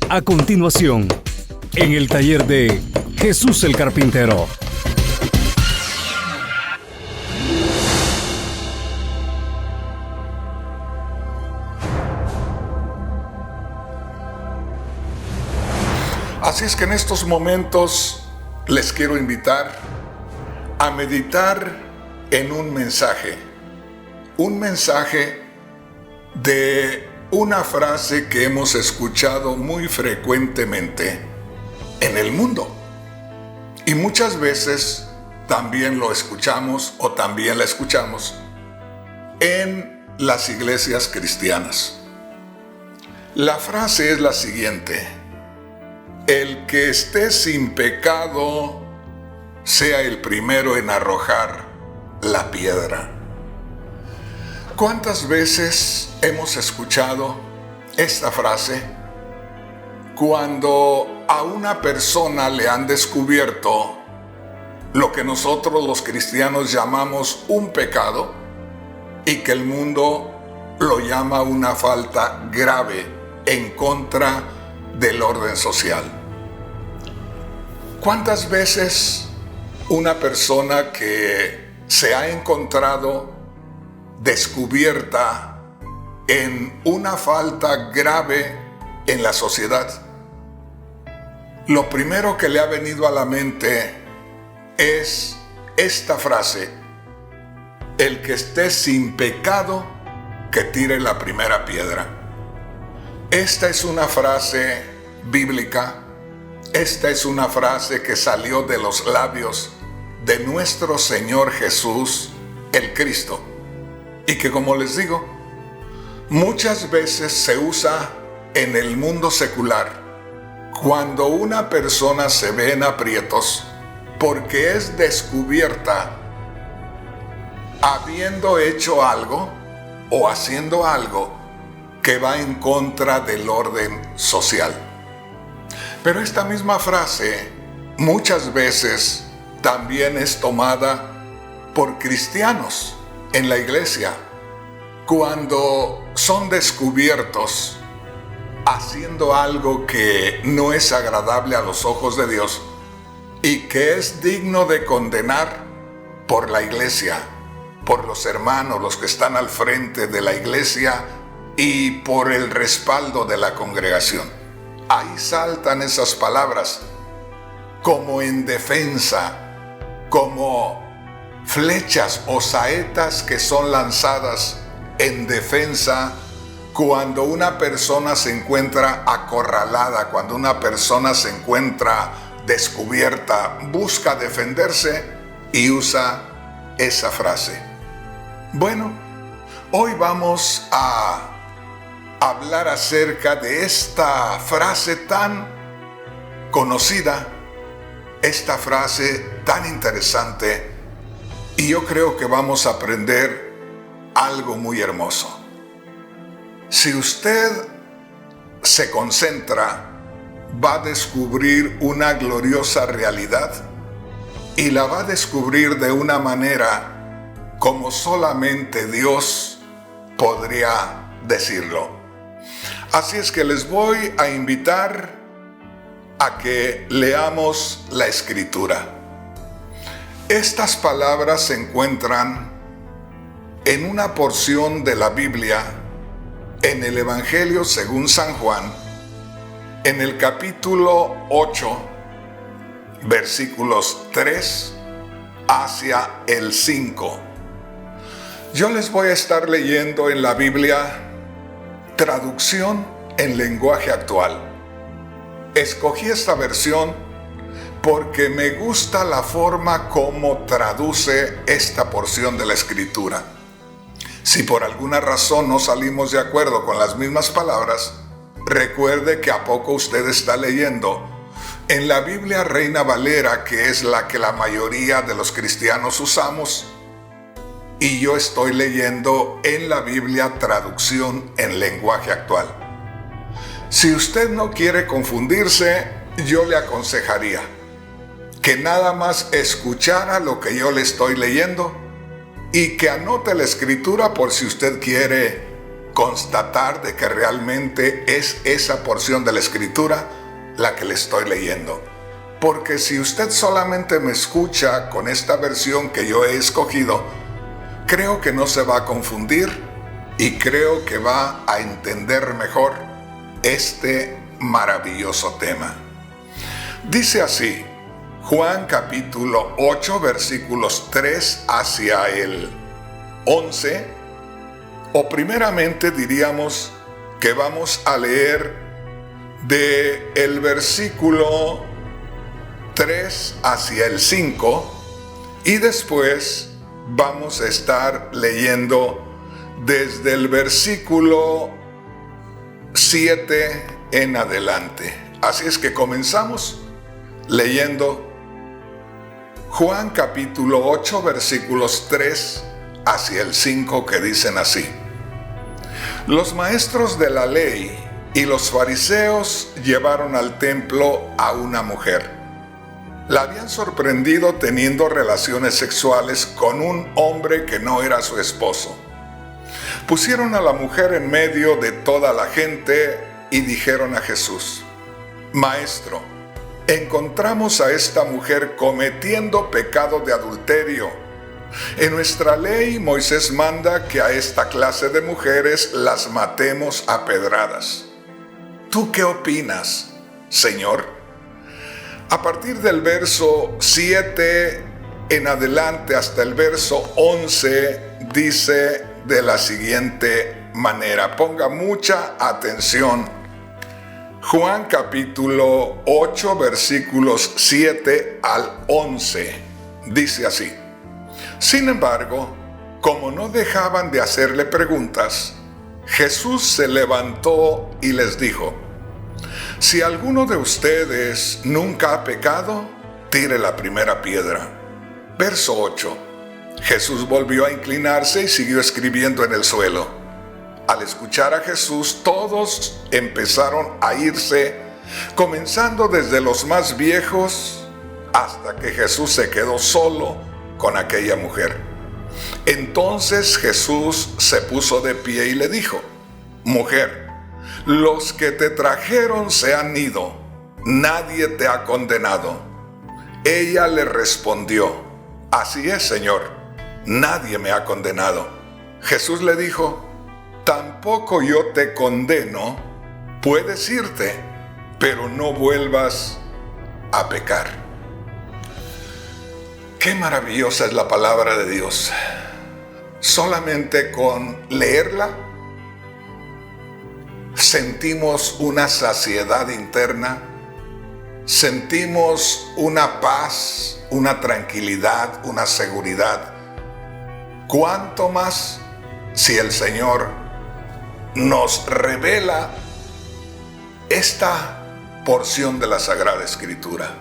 A continuación, en el taller de Jesús el Carpintero. Así es que en estos momentos les quiero invitar a meditar en un mensaje de una frase que hemos escuchado muy frecuentemente en el mundo. Y muchas veces también lo escuchamos o también la escuchamos en las iglesias cristianas. La frase es la siguiente: el que esté sin pecado sea el primero en arrojar la piedra. ¿Cuántas veces hemos escuchado esta frase cuando a una persona le han descubierto lo que nosotros los cristianos llamamos un pecado y que el mundo lo llama una falta grave en contra del orden social? ¿Cuántas veces una persona que se ha encontrado descubierta en una falta grave en la sociedad, lo primero que le ha venido a la mente es esta frase: el que esté sin pecado, que tire la primera piedra? Esta es una frase bíblica. Esta es una frase que salió de los labios de nuestro Señor Jesús, el Cristo, y que, como les digo, muchas veces se usa en el mundo secular cuando una persona se ve en aprietos porque es descubierta habiendo hecho algo o haciendo algo que va en contra del orden social. Pero esta misma frase muchas veces también es tomada por cristianos en la iglesia cuando son descubiertos haciendo algo que no es agradable a los ojos de Dios y que es digno de condenar por la iglesia, por los hermanos, los que están al frente de la iglesia y por el respaldo de la congregación. Ahí saltan esas palabras como en defensa, como flechas o saetas que son lanzadas en defensa cuando una persona se encuentra acorralada, cuando una persona se encuentra descubierta, busca defenderse y usa esa frase. Bueno, hoy vamos a hablar acerca de esta frase tan conocida, esta frase tan interesante, y yo creo que vamos a aprender algo muy hermoso. Si usted se concentra, va a descubrir una gloriosa realidad y la va a descubrir de una manera como solamente Dios podría decirlo. Así es que les voy a invitar a que leamos la Escritura. Estas palabras se encuentran en una porción de la Biblia, en el Evangelio según San Juan, en el capítulo 8, versículos 3 hacia el 5. Yo les voy a estar leyendo en la Biblia traducción en lenguaje actual. Escogí esta versión porque me gusta la forma como traduce esta porción de la Escritura. Si por alguna razón no salimos de acuerdo con las mismas palabras, recuerde que a poco usted está leyendo en la Biblia Reina Valera, que es la que la mayoría de los cristianos usamos, y yo estoy leyendo en la Biblia traducción en lenguaje actual. Si usted no quiere confundirse, yo le aconsejaría que nada más escuchara lo que yo le estoy leyendo y que anote la escritura por si usted quiere constatar de que realmente es esa porción de la Escritura la que le estoy leyendo. Porque si usted solamente me escucha con esta versión que yo he escogido, creo que no se va a confundir y creo que va a entender mejor este maravilloso tema. Dice así, Juan capítulo 8, versículos 3 hacia el 11, o primeramente diríamos que vamos a leer de el versículo 3 hacia el 5 y después vamos a estar leyendo desde el versículo 7 en adelante. Así es que comenzamos leyendo Juan capítulo 8 versículos 3 hacia el 5 que dicen así. Los maestros de la ley y los fariseos llevaron al templo a una mujer. La habían sorprendido teniendo relaciones sexuales con un hombre que no era su esposo. Pusieron a la mujer en medio de toda la gente y dijeron a Jesús: Maestro, encontramos a esta mujer cometiendo pecado de adulterio. En nuestra ley, Moisés manda que a esta clase de mujeres las matemos a pedradas. ¿Tú qué opinas, Señor? A partir del verso 7 en adelante hasta el verso 11 dice de la siguiente manera. Ponga mucha atención. Juan capítulo 8 versículos 7 al 11 dice así. Sin embargo, como no dejaban de hacerle preguntas, Jesús se levantó y les dijo: Si alguno de ustedes nunca ha pecado, tire la primera piedra. Verso 8. Jesús volvió a inclinarse y siguió escribiendo en el suelo. Al escuchar a Jesús, todos empezaron a irse, comenzando desde los más viejos hasta que Jesús se quedó solo con aquella mujer. Entonces Jesús se puso de pie y le dijo: Mujer, los que te trajeron se han ido, nadie te ha condenado. Ella le respondió: Así es, Señor, nadie me ha condenado. Jesús le dijo: Tampoco yo te condeno, puedes irte, pero no vuelvas a pecar. Qué maravillosa es la palabra de Dios. Solamente con leerla sentimos una saciedad interna, sentimos una paz, una tranquilidad, una seguridad. ¿Cuánto más si el Señor nos revela esta porción de la Sagrada Escritura?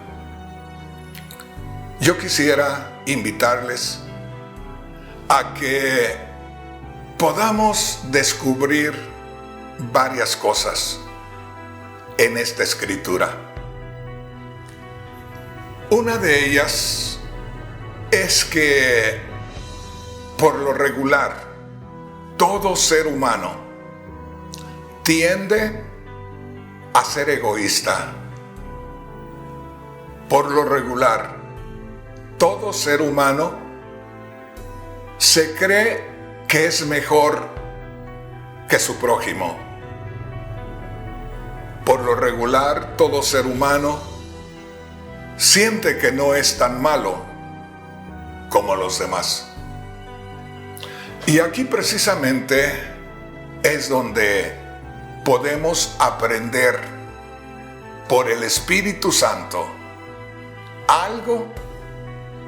Yo quisiera invitarles a que podamos descubrir varias cosas en esta escritura. Una de ellas es que, por lo regular, todo ser humano tiende a ser egoísta. Por lo regular, todo ser humano se cree que es mejor que su prójimo. Por lo regular, todo ser humano siente que no es tan malo como los demás. Y aquí precisamente es donde podemos aprender por el Espíritu Santo algo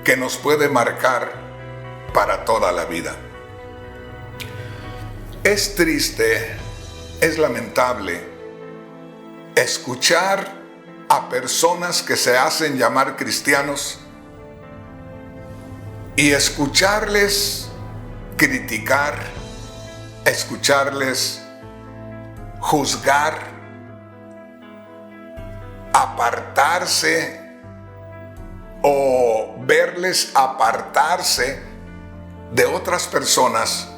que nos puede marcar para toda la vida. Es triste, es lamentable escuchar a personas que se hacen llamar cristianos y escucharles criticar, escucharles juzgar, apartarse o verles apartarse de otras personas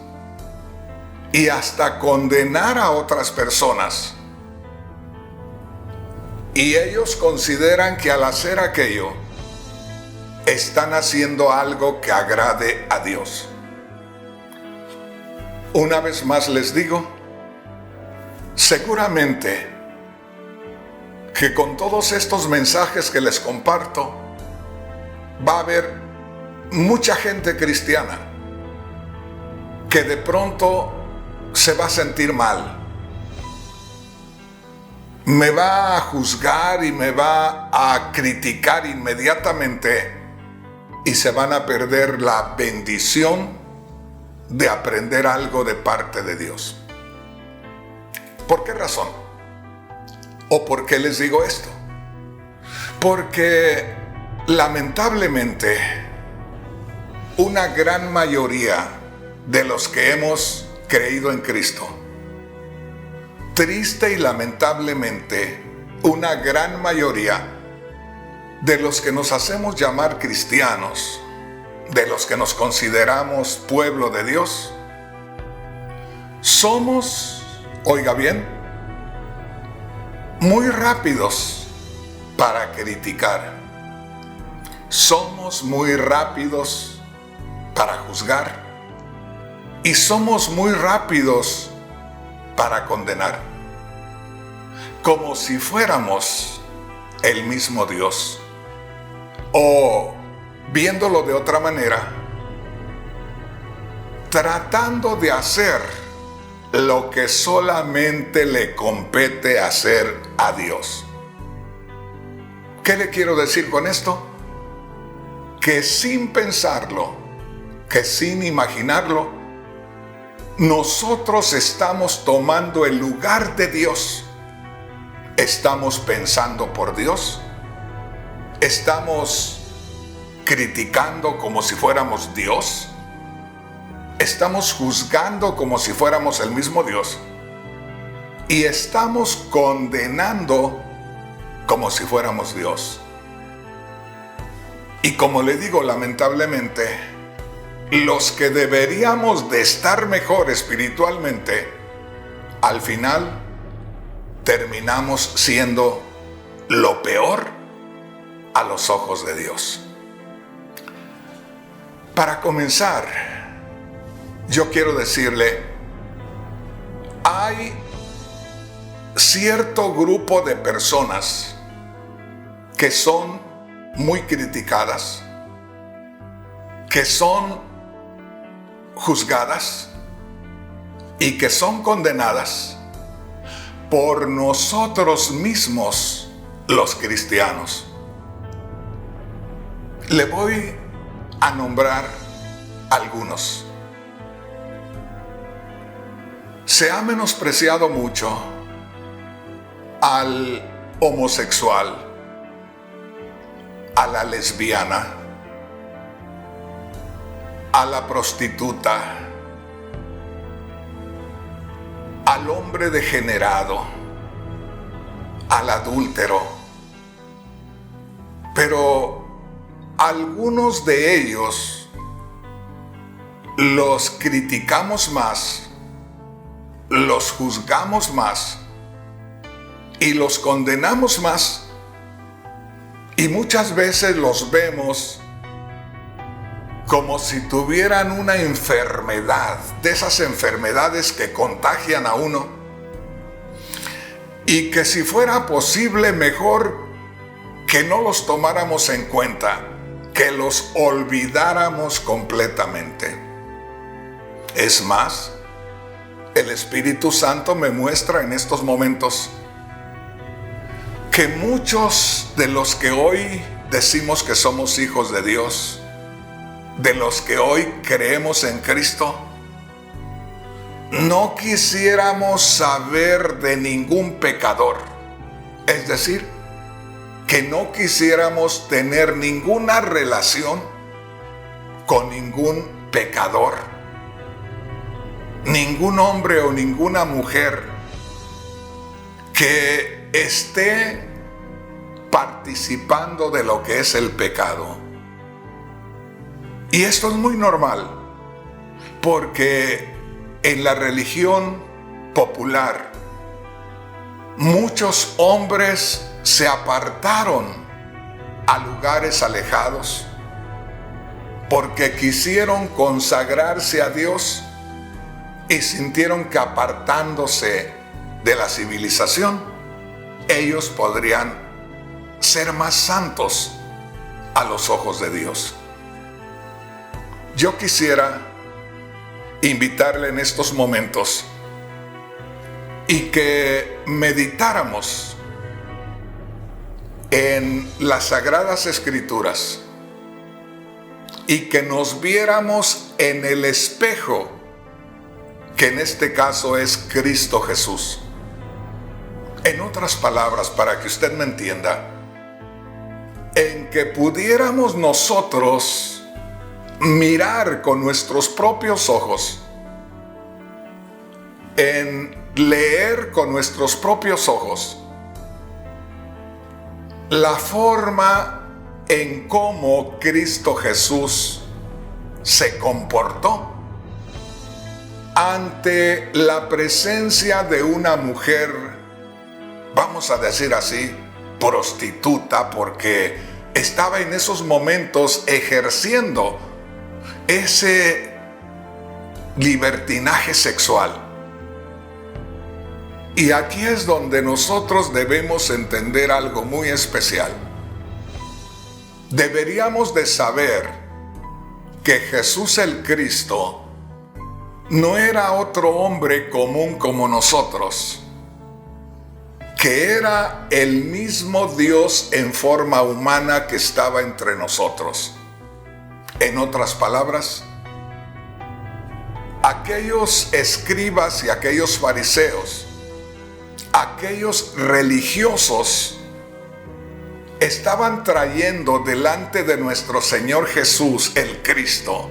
y hasta condenar a otras personas. Y ellos consideran que al hacer aquello, están haciendo algo que agrade a Dios. Una vez más les digo, seguramente que con todos estos mensajes que les comparto, va a haber mucha gente cristiana que de pronto se va a sentir mal. Me va a juzgar y me va a criticar inmediatamente y se van a perder la bendición de aprender algo de parte de Dios. ¿Por qué razón? ¿O por qué les digo esto? Porque lamentablemente una gran mayoría de los que hemos creído en Cristo, triste y lamentablemente, una gran mayoría de los que nos hacemos llamar cristianos, de los que nos consideramos pueblo de Dios, somos, oiga bien, muy rápidos para criticar. Somos muy rápidos para juzgar y somos muy rápidos para condenar, como si fuéramos el mismo Dios. O, viéndolo de otra manera, tratando de hacer lo que solamente le compete hacer a Dios. ¿Qué le quiero decir con esto? Que sin pensarlo, que sin imaginarlo, nosotros estamos tomando el lugar de Dios. Estamos pensando por Dios. Estamos criticando como si fuéramos Dios. Estamos juzgando como si fuéramos el mismo Dios. Y estamos condenando como si fuéramos Dios. Y como le digo, lamentablemente, los que deberíamos de estar mejor espiritualmente, al final terminamos siendo lo peor a los ojos de Dios. Para comenzar, yo quiero decirle, hay cierto grupo de personas que son muy criticadas, que son juzgadas y que son condenadas por nosotros mismos, los cristianos. Le voy a nombrar algunos. Se ha menospreciado mucho al homosexual, a la lesbiana, a la prostituta, al hombre degenerado, al adúltero. Pero algunos de ellos los criticamos más, los juzgamos más y los condenamos más, y muchas veces los vemos como si tuvieran una enfermedad, de esas enfermedades que contagian a uno, y que si fuera posible mejor que no los tomáramos en cuenta, que los olvidáramos completamente. Es más, el Espíritu Santo me muestra en estos momentos que muchos de los que hoy decimos que somos hijos de Dios, de los que hoy creemos en Cristo, no quisiéramos saber de ningún pecador. Es decir, que no quisiéramos tener ninguna relación con ningún pecador, ningún hombre o ninguna mujer que esté participando de lo que es el pecado. Y esto es muy normal, porque en la religión popular, muchos hombres se apartaron a lugares alejados porque quisieron consagrarse a Dios y sintieron que apartándose de la civilización, ellos podrían ser más santos a los ojos de Dios. Yo quisiera invitarle en estos momentos y que meditáramos en las Sagradas Escrituras y que nos viéramos en el espejo, que en este caso es Cristo Jesús. En otras palabras, para que usted me entienda, en que pudiéramos nosotros mirar con nuestros propios ojos, en leer con nuestros propios ojos la forma en cómo Cristo Jesús se comportó ante la presencia de una mujer, vamos a decir así, prostituta, porque estaba en esos momentos ejerciendo ese libertinaje sexual. Y aquí es donde nosotros debemos entender algo muy especial. Deberíamos de saber que Jesús el Cristo no era otro hombre común como nosotros, que era el mismo Dios en forma humana que estaba entre nosotros. En otras palabras, aquellos escribas y aquellos fariseos, aquellos religiosos, estaban trayendo delante de nuestro Señor Jesús el Cristo,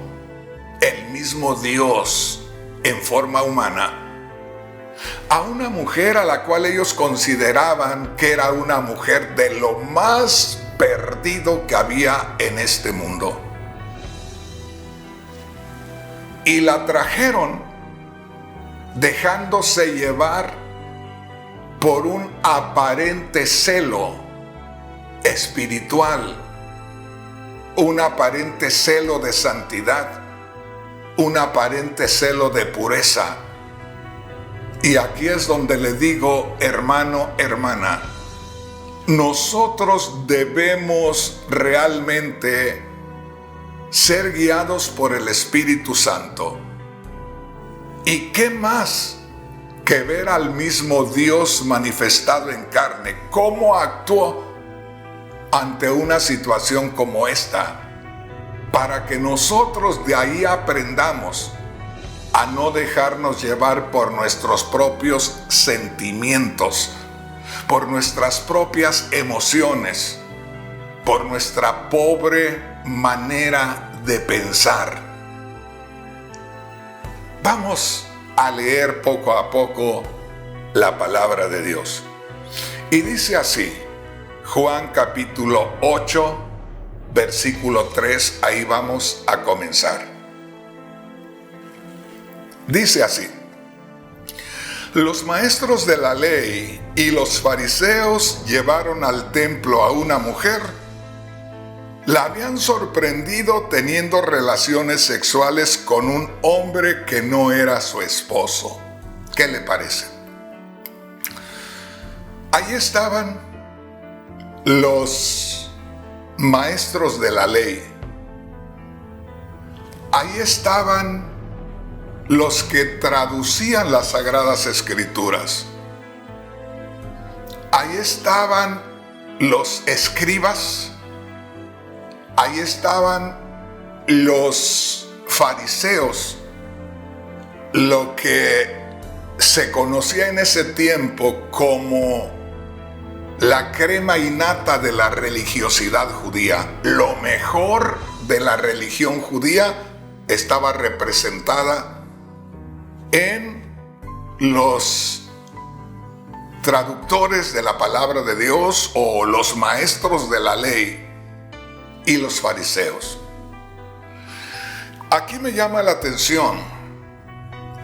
el mismo Dios en forma humana, a una mujer a la cual ellos consideraban que era una mujer de lo más perdido que había en este mundo. Y la trajeron dejándose llevar por un aparente celo espiritual, un aparente celo de santidad, un aparente celo de pureza. Y aquí es donde le digo, hermano, hermana, nosotros debemos realmente ser guiados por el Espíritu Santo. ¿Y qué más que ver al mismo Dios manifestado en carne? ¿Cómo actuó ante una situación como esta? Para que nosotros de ahí aprendamos a no dejarnos llevar por nuestros propios sentimientos, por nuestras propias emociones, por nuestra pobre manera de pensar. Vamos a leer poco a poco la palabra de Dios. Y dice así, Juan capítulo 8, versículo 3, ahí vamos a comenzar. Dice así: los maestros de la ley y los fariseos llevaron al templo a una mujer. La habían sorprendido teniendo relaciones sexuales con un hombre que no era su esposo. ¿Qué le parece? Ahí estaban los maestros de la ley. Ahí estaban los que traducían las Sagradas Escrituras. Ahí estaban los escribas. Ahí estaban los fariseos, lo que se conocía en ese tiempo como la crema innata de la religiosidad judía. Lo mejor de la religión judía estaba representada en los traductores de la palabra de Dios o los maestros de la ley y los fariseos. Aquí me llama la atención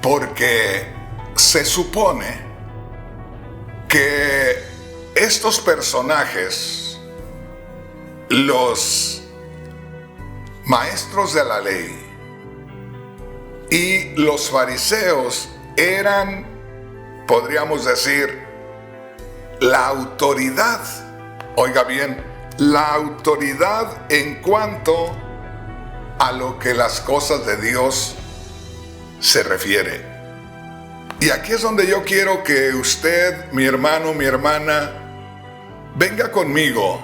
porque se supone que estos personajes, los maestros de la ley y los fariseos, eran, podríamos decir, la autoridad, oiga bien, la autoridad en cuanto a lo que las cosas de Dios se refiere. Y aquí es donde yo quiero que usted, mi hermano, mi hermana, venga conmigo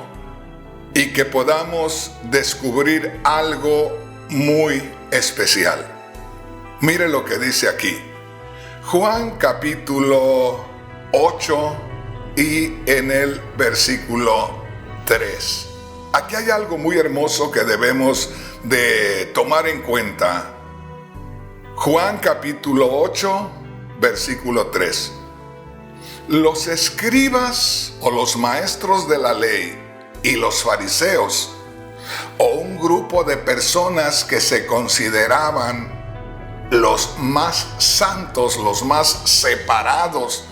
y que podamos descubrir algo muy especial. Mire lo que dice aquí. Juan capítulo 8 y en el versículo 3. Aquí hay algo muy hermoso que debemos de tomar en cuenta. Juan capítulo 8, versículo 3. Los escribas o los maestros de la ley y los fariseos, o un grupo de personas que se consideraban los más santos, los más separados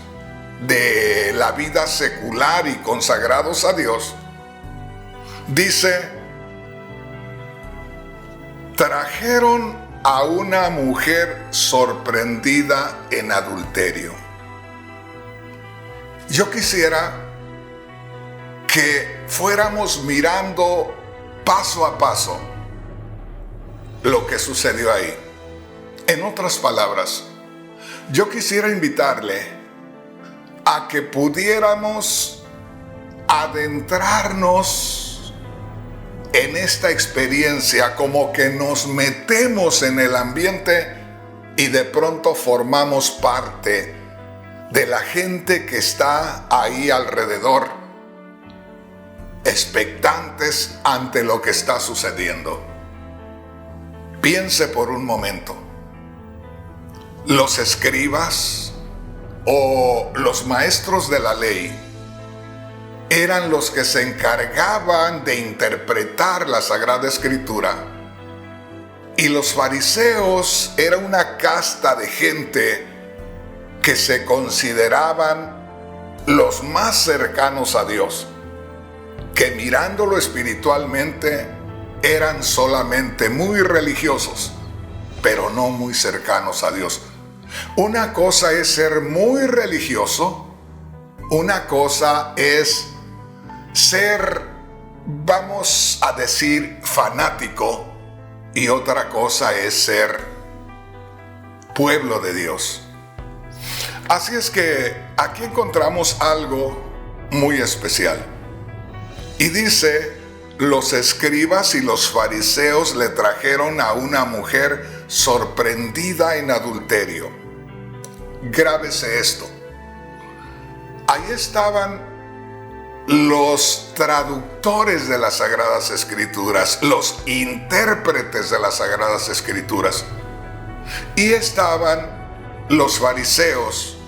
de la vida secular y consagrados a Dios, dice, trajeron a una mujer sorprendida en adulterio. Yo quisiera que fuéramos mirando paso a paso lo que sucedió ahí. En otras palabras, yo quisiera invitarle a que pudiéramos adentrarnos en esta experiencia, como que nos metemos en el ambiente y de pronto formamos parte de la gente que está ahí alrededor, expectantes ante lo que está sucediendo. Piense por un momento. Los escribas o los maestros de la ley eran los que se encargaban de interpretar la Sagrada Escritura, y los fariseos eran una casta de gente que se consideraban los más cercanos a Dios, que mirándolo espiritualmente eran solamente muy religiosos, pero no muy cercanos a Dios. Una cosa es ser muy religioso, una cosa es ser, vamos a decir, fanático, y otra cosa es ser pueblo de Dios. Así es que aquí encontramos algo muy especial. Y dice, los escribas y los fariseos le trajeron a una mujer sorprendida en adulterio. Grábese esto. Ahí estaban los traductores de las Sagradas Escrituras, los intérpretes de las Sagradas Escrituras. Y estaban los fariseos,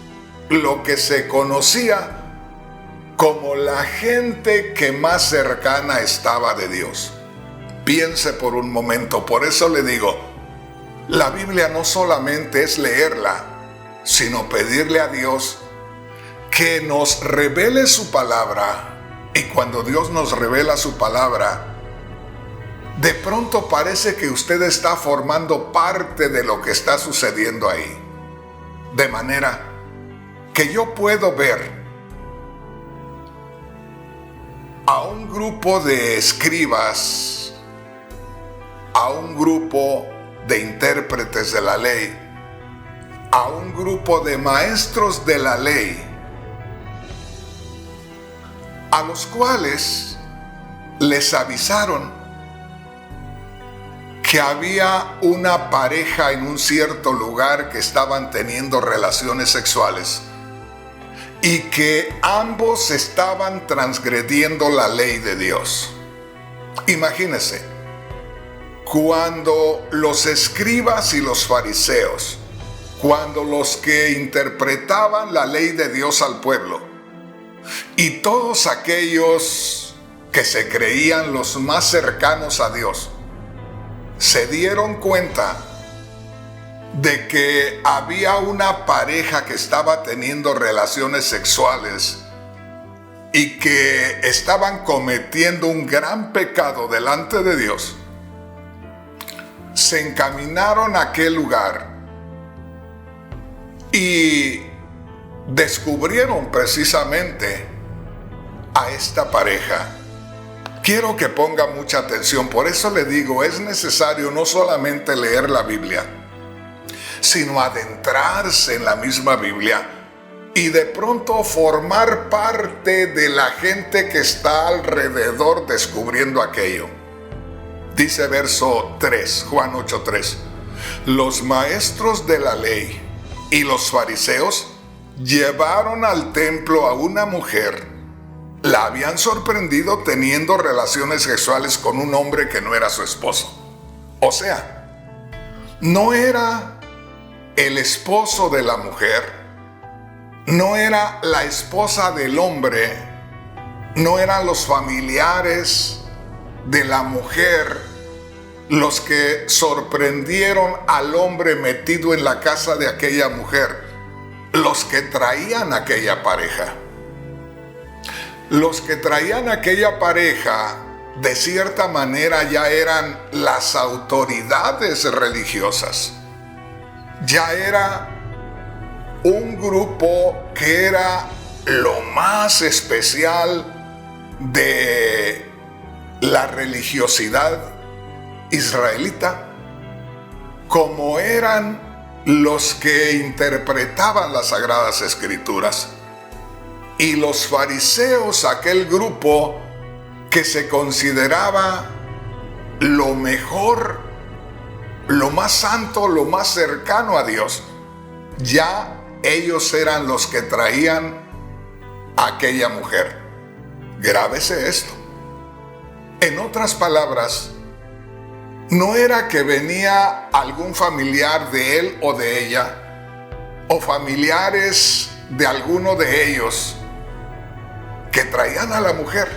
lo que se conocía como la gente que más cercana estaba de Dios. Piense por un momento, por eso le digo, la Biblia no solamente es leerla, sino pedirle a Dios que nos revele su palabra. Y cuando Dios nos revela su palabra, de pronto parece que usted está formando parte de lo que está sucediendo ahí. De manera que yo puedo ver a un grupo de escribas, a un grupo de intérpretes de la ley, a un grupo de maestros de la ley, a los cuales les avisaron que había una pareja en un cierto lugar que estaban teniendo relaciones sexuales y que ambos estaban transgrediendo la ley de Dios. Imagínense, cuando los escribas y los fariseos, cuando los que interpretaban la ley de Dios al pueblo, y todos aquellos que se creían los más cercanos a Dios, se dieron cuenta de que había una pareja que estaba teniendo relaciones sexuales y que estaban cometiendo un gran pecado delante de Dios, se encaminaron a aquel lugar y descubrieron precisamente a esta pareja. Quiero que ponga mucha atención, por eso le digo, es necesario no solamente leer la Biblia, sino adentrarse en la misma Biblia y de pronto formar parte de la gente que está alrededor descubriendo aquello. Dice verso 3, Juan 8:3, los maestros de la ley y los fariseos llevaron al templo a una mujer. La habían sorprendido teniendo relaciones sexuales con un hombre que no era su esposo. O sea, no era el esposo de la mujer, no era la esposa del hombre, no eran los familiares de la mujer los que sorprendieron al hombre metido en la casa de aquella mujer, los que traían aquella pareja. Los que traían aquella pareja, de cierta manera, ya eran las autoridades religiosas. Ya era un grupo que era lo más especial de la religiosidad israelita, como eran los que interpretaban las Sagradas Escrituras. Y los fariseos, aquel grupo que se consideraba lo mejor, lo más santo, lo más cercano a Dios, ya ellos eran los que traían a aquella mujer. Grábese esto. En otras palabras, no era que venía algún familiar de él o de ella, o familiares de alguno de ellos que traían a la mujer,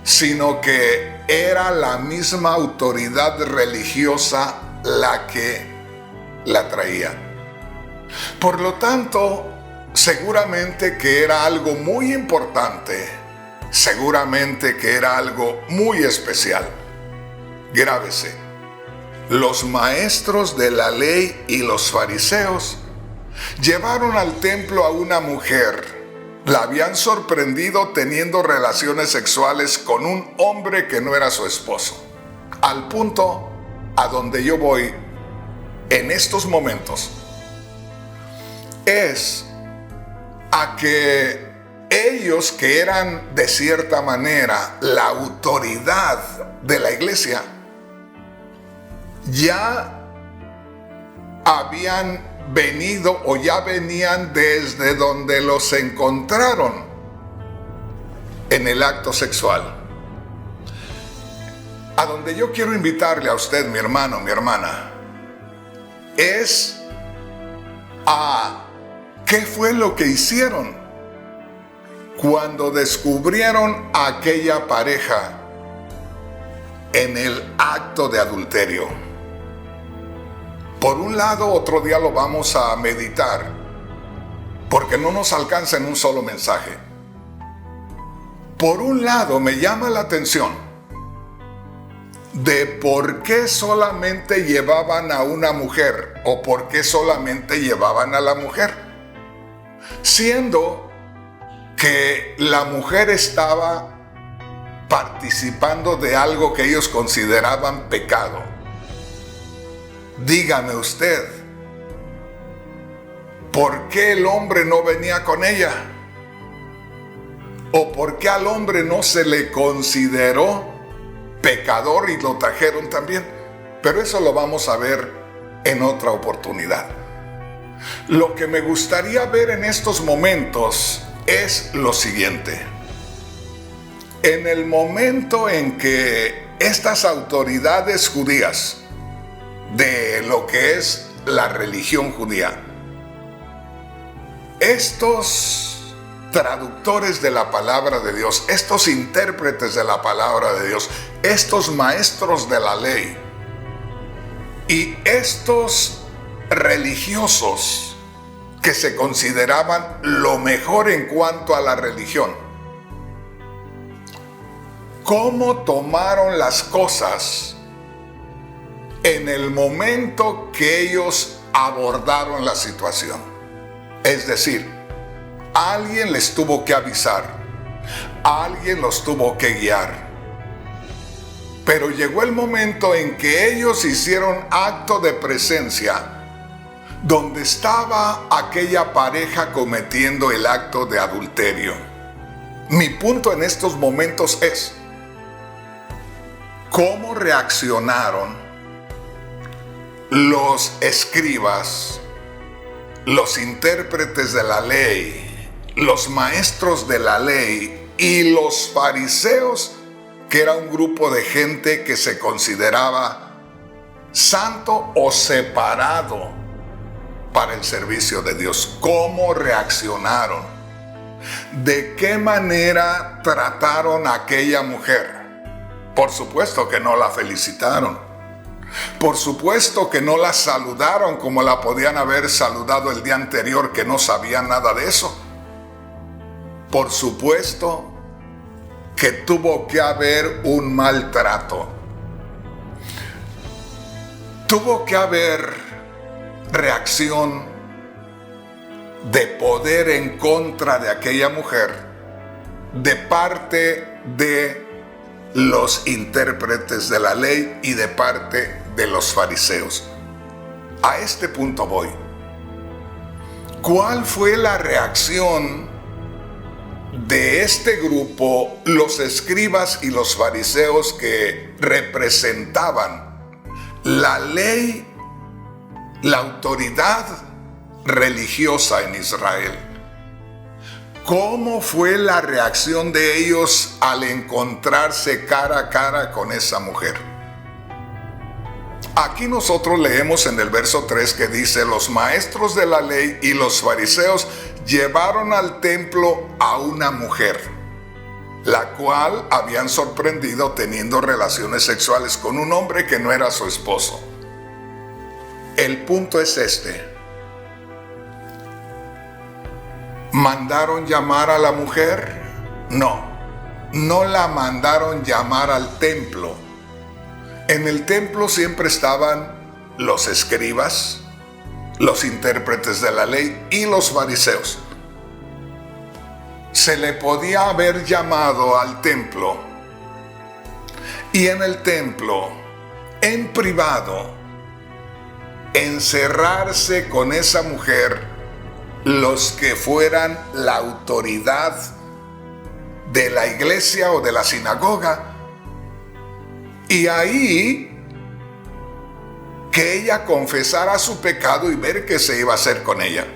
sino que era la misma autoridad religiosa la que la traía. Por lo tanto, seguramente que era algo muy importante, seguramente que era algo muy especial. Grábese, los maestros de la ley y los fariseos llevaron al templo a una mujer. La habían sorprendido teniendo relaciones sexuales con un hombre que no era su esposo. Al punto a donde yo voy en estos momentos es a que ellos, que eran de cierta manera la autoridad de la iglesia, ya habían venido o ya venían desde donde los encontraron en el acto sexual. A donde yo quiero invitarle a usted, mi hermano, mi hermana, es a qué fue lo que hicieron cuando descubrieron a aquella pareja en el acto de adulterio. Por un lado, otro día lo vamos a meditar, porque no nos alcanza en un solo mensaje. Por un lado, me llama la atención de por qué solamente llevaban a una mujer o por qué solamente llevaban a la mujer, siendo que la mujer estaba participando de algo que ellos consideraban pecado. Dígame usted, ¿por qué el hombre no venía con ella? ¿O por qué al hombre no se le consideró pecador y lo trajeron también? Pero eso lo vamos a ver en otra oportunidad. Lo que me gustaría ver en estos momentos es lo siguiente. En el momento en que estas autoridades judías de lo que es la religión judía, estos traductores de la palabra de Dios, estos intérpretes de la palabra de Dios, estos maestros de la ley y estos religiosos que se consideraban lo mejor en cuanto a la religión. ¿Cómo tomaron las cosas en el momento que ellos abordaron la situación? Es decir, alguien les tuvo que avisar, alguien los tuvo que guiar. Pero llegó el momento en que ellos hicieron acto de presencia, donde estaba aquella pareja cometiendo el acto de adulterio. Mi punto en estos momentos es, ¿cómo reaccionaron los escribas, los intérpretes de la ley, los maestros de la ley y los fariseos, que era un grupo de gente que se consideraba santo o separado para el servicio de Dios? ¿Cómo reaccionaron? ¿De qué manera trataron a aquella mujer? Por supuesto que no la felicitaron. Por supuesto que no la saludaron como la podían haber saludado el día anterior, que no sabían nada de eso. Por supuesto que tuvo que haber un maltrato. Tuvo que haber reacción de poder en contra de aquella mujer de parte de los intérpretes de la ley y de parte de los fariseos. A este punto voy. ¿Cuál fue la reacción de este grupo, los escribas y los fariseos, que representaban la ley, la autoridad religiosa en Israel? ¿Cómo fue la reacción de ellos al encontrarse cara a cara con esa mujer? Aquí nosotros leemos en el verso 3 que dice: los maestros de la ley y los fariseos llevaron al templo a una mujer, la cual habían sorprendido teniendo relaciones sexuales con un hombre que no era su esposo. El punto es este: ¿mandaron llamar a la mujer? No, no la mandaron llamar al templo. En el templo siempre estaban los escribas, los intérpretes de la ley y los fariseos. Se le podía haber llamado al templo, y en el templo, en privado, encerrarse con esa mujer los que fueran la autoridad de la iglesia o de la sinagoga, y ahí que ella confesara su pecado y ver qué se iba a hacer con ella.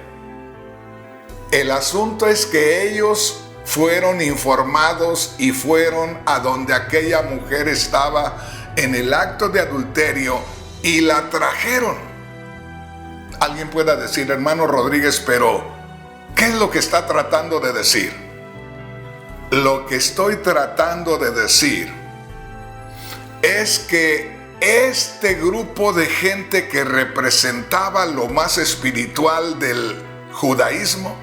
El asunto es que ellos fueron informados y fueron a donde aquella mujer estaba en el acto de adulterio y la trajeron. Alguien pueda decir: hermano Rodríguez, pero ¿qué es lo que está tratando de decir? Lo que estoy tratando de decir es que este grupo de gente que representaba lo más espiritual del judaísmo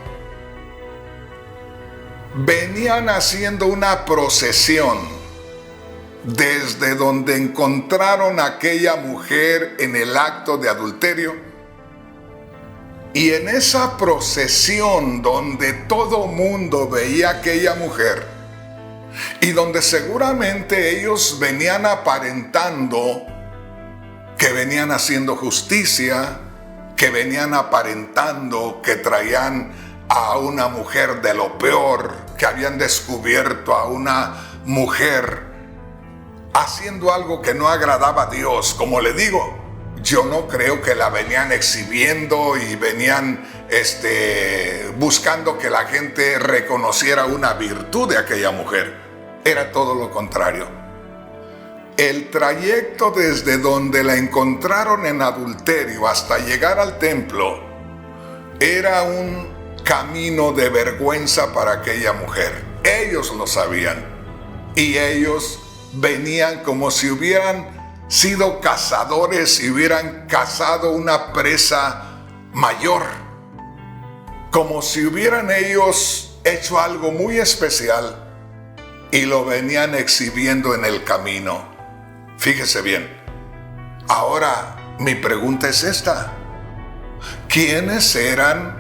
venían haciendo una procesión desde donde encontraron a aquella mujer en el acto de adulterio, y en esa procesión donde todo mundo veía a aquella mujer y donde seguramente ellos venían aparentando que venían haciendo justicia, que venían aparentando que traían a una mujer de lo peor, que habían descubierto a una mujer haciendo algo que no agradaba a Dios. Como le digo, yo no creo que la venían exhibiendo y venían buscando que la gente reconociera una virtud de aquella mujer. Era todo lo contrario. El trayecto desde donde la encontraron en adulterio hasta llegar al templo era un camino de vergüenza para aquella mujer. Ellos lo sabían, y ellos venían como si hubieran sido cazadores y hubieran cazado una presa mayor, como si hubieran ellos hecho algo muy especial y lo venían exhibiendo en el camino. Fíjese bien. Ahora, mi pregunta es esta: ¿quiénes eran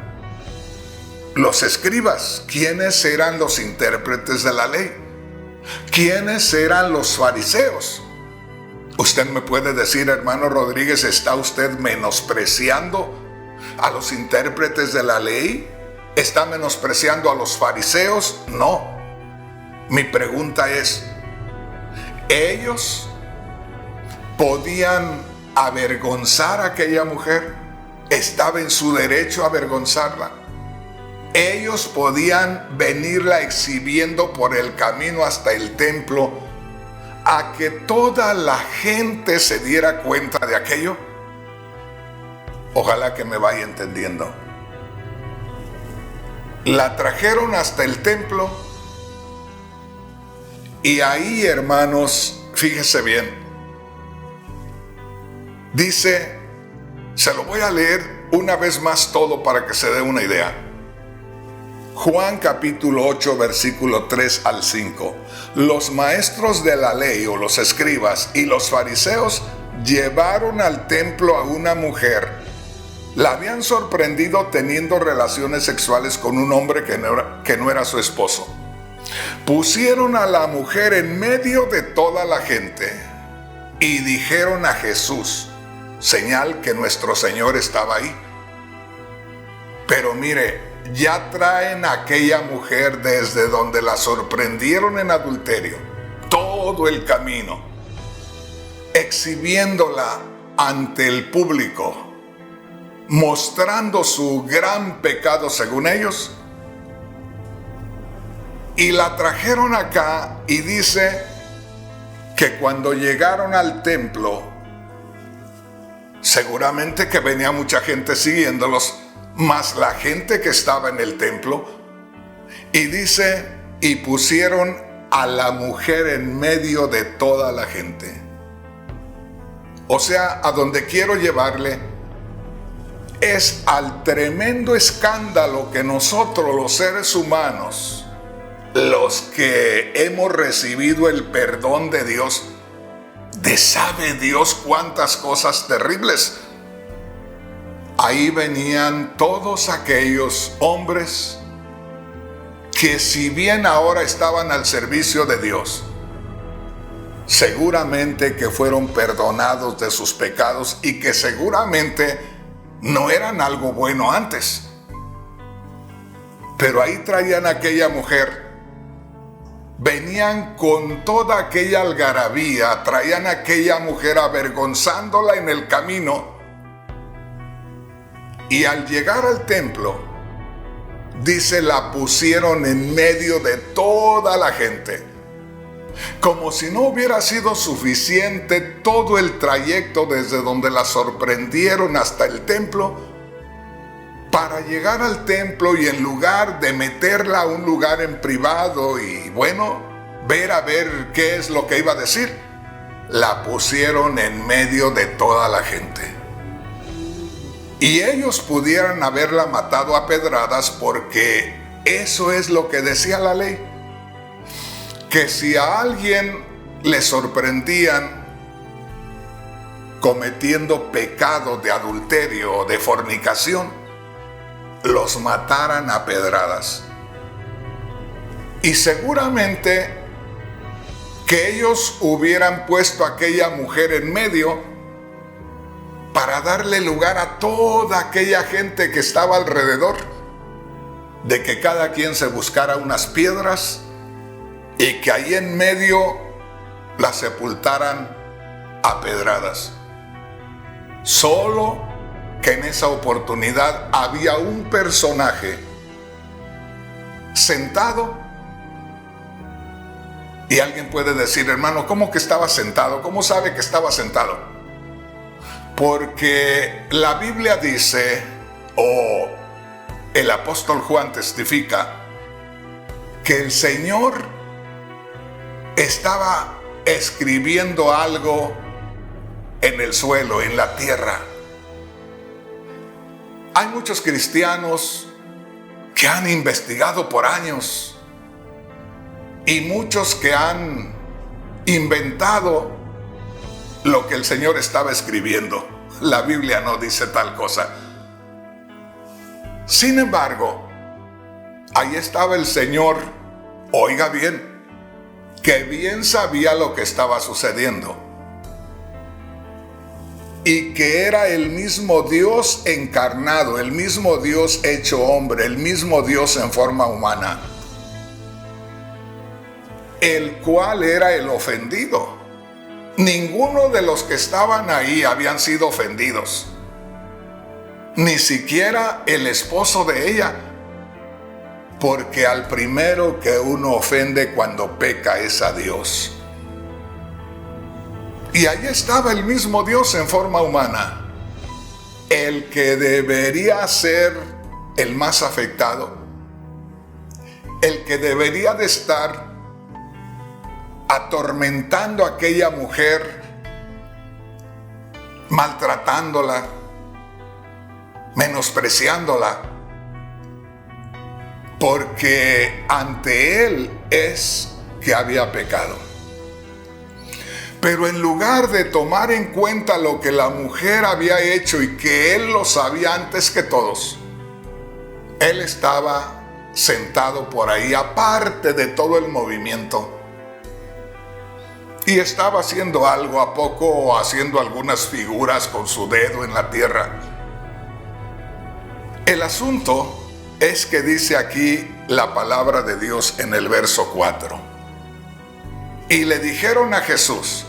los escribas? ¿Quiénes eran los intérpretes de la ley? ¿Quiénes eran los fariseos? Usted me puede decir, hermano Rodríguez, ¿está usted menospreciando a los intérpretes de la ley? ¿Está menospreciando a los fariseos? No. Mi pregunta es, ¿ellos podían avergonzar a aquella mujer? ¿Estaba en su derecho a avergonzarla? Ellos podían venirla exhibiendo por el camino hasta el templo a que toda la gente se diera cuenta de aquello. Ojalá que me vaya entendiendo. La trajeron hasta el templo y ahí, hermanos, fíjese bien, dice, se lo voy a leer una vez más todo para que se dé una idea. Juan capítulo 8, versículo 3 al 5. Los maestros de la ley, o los escribas, y los fariseos llevaron al templo a una mujer. La habían sorprendido teniendo relaciones sexuales con un hombre que no era su esposo. Pusieron a la mujer en medio de toda la gente y dijeron a Jesús, señal que nuestro Señor estaba ahí: pero mire, ya traen a aquella mujer desde donde la sorprendieron en adulterio, todo el camino, exhibiéndola ante el público, mostrando su gran pecado según ellos. Y la trajeron acá y dice que cuando llegaron al templo, seguramente que venía mucha gente siguiéndolos, más la gente que estaba en el templo, y dice, y pusieron a la mujer en medio de toda la gente. O sea, a donde quiero llevarle es al tremendo escándalo que nosotros, los seres humanos, los que hemos recibido el perdón de Dios, de sabe Dios cuántas cosas terribles. Ahí venían todos aquellos hombres que, si bien ahora estaban al servicio de Dios, seguramente que fueron perdonados de sus pecados y que seguramente no eran algo bueno antes. Pero ahí traían a aquella mujer, venían con toda aquella algarabía, traían a aquella mujer avergonzándola en el camino. Y al llegar al templo, dice, la pusieron en medio de toda la gente. Como si no hubiera sido suficiente todo el trayecto desde donde la sorprendieron hasta el templo, para llegar al templo y en lugar de meterla a un lugar en privado y bueno, ver a ver qué es lo que iba a decir, la pusieron en medio de toda la gente. Y ellos pudieran haberla matado a pedradas, porque eso es lo que decía la ley, que si a alguien le sorprendían cometiendo pecado de adulterio o de fornicación, los mataran a pedradas. Y seguramente que ellos hubieran puesto a aquella mujer en medio para darle lugar a toda aquella gente que estaba alrededor, de que cada quien se buscara unas piedras y que ahí en medio la sepultaran a pedradas. Solo que en esa oportunidad había un personaje sentado. Y alguien puede decir, hermano, ¿cómo que estaba sentado? ¿Cómo sabe que estaba sentado? Porque la Biblia dice, o el apóstol Juan testifica, que el Señor estaba escribiendo algo en el suelo, en la tierra. Hay muchos cristianos que han investigado por años y muchos que han inventado lo que el Señor estaba escribiendo. La Biblia no dice tal cosa. Sin embargo, ahí estaba el Señor, oiga bien, que bien sabía lo que estaba sucediendo y que era el mismo Dios encarnado, el mismo Dios hecho hombre, el mismo Dios en forma humana, el cual era el ofendido. Ninguno de los que estaban ahí habían sido ofendidos, ni siquiera el esposo de ella, porque al primero que uno ofende cuando peca es a Dios. Y ahí estaba el mismo Dios en forma humana, el que debería ser el más afectado, el que debería de estar atormentando a aquella mujer, maltratándola, menospreciándola, porque ante él es que había pecado. Pero en lugar de tomar en cuenta lo que la mujer había hecho y que él lo sabía antes que todos, él estaba sentado por ahí, aparte de todo el movimiento, y estaba haciendo algo a poco, o haciendo algunas figuras con su dedo en la tierra. El asunto es que dice aquí la palabra de Dios en el verso 4. Y le dijeron a Jesús,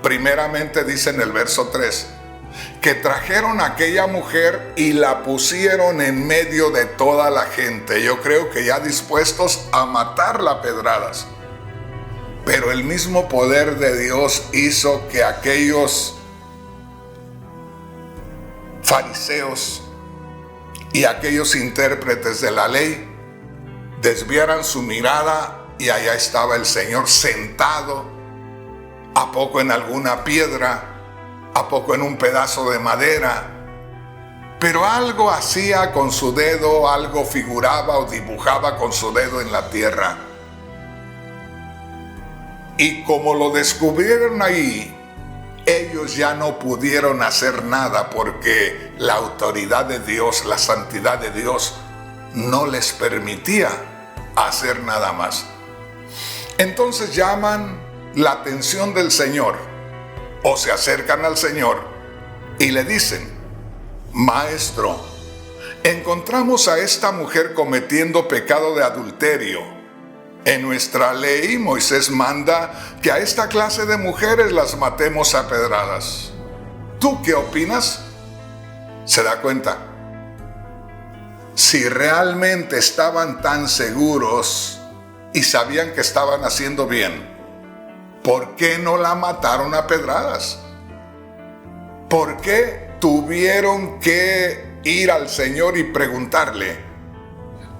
primeramente dice en el verso 3, que trajeron a aquella mujer y la pusieron en medio de toda la gente. Yo creo que ya dispuestos a matarla a pedradas. Pero el mismo poder de Dios hizo que aquellos fariseos y aquellos intérpretes de la ley desviaran su mirada, y allá estaba el Señor sentado, a poco en alguna piedra, a poco en un pedazo de madera, pero algo hacía con su dedo, algo figuraba o dibujaba con su dedo en la tierra. Y como lo descubrieron ahí, ellos ya no pudieron hacer nada, porque la autoridad de Dios, la santidad de Dios, no les permitía hacer nada más. Entonces llaman la atención del Señor, o se acercan al Señor y le dicen: Maestro, encontramos a esta mujer cometiendo pecado de adulterio. En nuestra ley, Moisés manda que a esta clase de mujeres las matemos a pedradas. ¿Tú qué opinas? ¿Se da cuenta? Si realmente estaban tan seguros y sabían que estaban haciendo bien, ¿por qué no la mataron a pedradas? ¿Por qué tuvieron que ir al Señor y preguntarle?